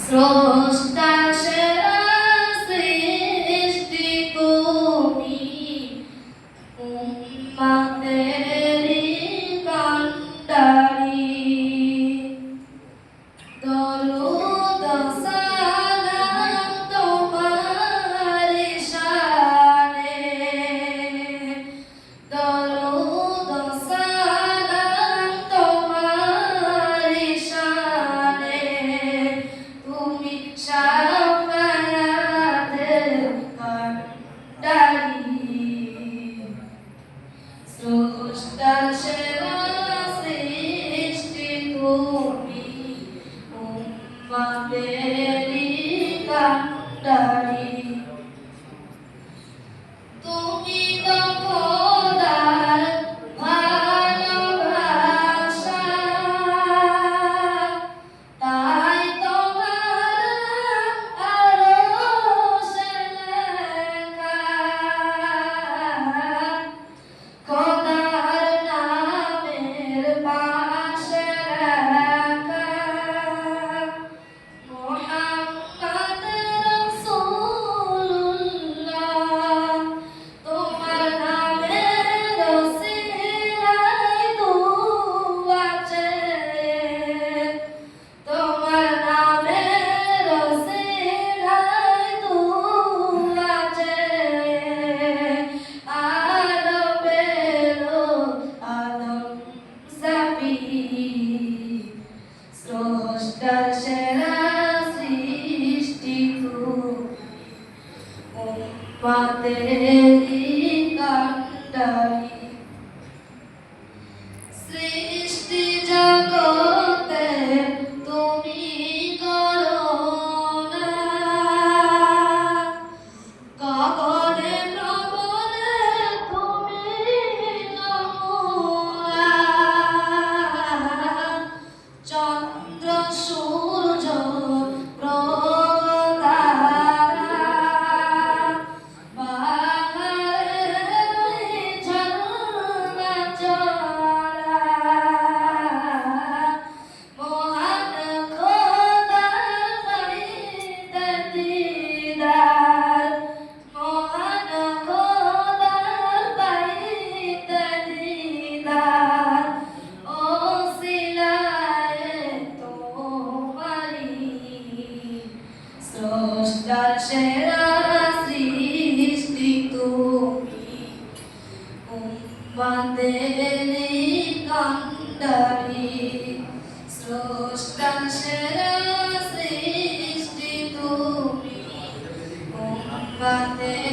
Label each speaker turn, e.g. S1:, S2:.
S1: স্রষ্টা সেরা সৃষ্টি তুমি, উম্মতেরি কান্ডারি। দরুদ সালাম তোমার শানে, দরুদ সালাম তোমার শানে। তুমি শাফায়াতের ভান্ডারি, স্রষ্টা সেরা সৃষ্টি তুমি, উম্মতেরি কান্ডারি। তুমি তো খোদার ভালোবাসা, তাই তোমার আরশে লেখা। খোদার নামের পাশে লেখা মুহাম্মদ রাসূলুল্লাহ। তোমার নামের ওসিলায় দুআ চেয়ে, তোমার নামের ওসিলায় দুআ চেয়ে। আলো পেলো আদম জাবি, স্রষ্টা সেরা সৃষ্টি তুমি, উম্মতেরি কান্ডারি। সৃষ্টি জগতে তুমি করোনা, গগনে প্রবলে তুমি নমুনা। চন্দ্র সূর্য গ্রহ তারা, বাহারের ঝর্ণা জলা। মহান খোদার পাইতে দিদার, মহান খোদার পাইতে দিদার। ওসিলায়ে তোমারি, স্রষ্টার সেরা সৃষ্টি তুমি, উম্মতেরি কান্ডারি। স্রষ্টার সেরা সৃষ্টি তুমি, উম্মতেরি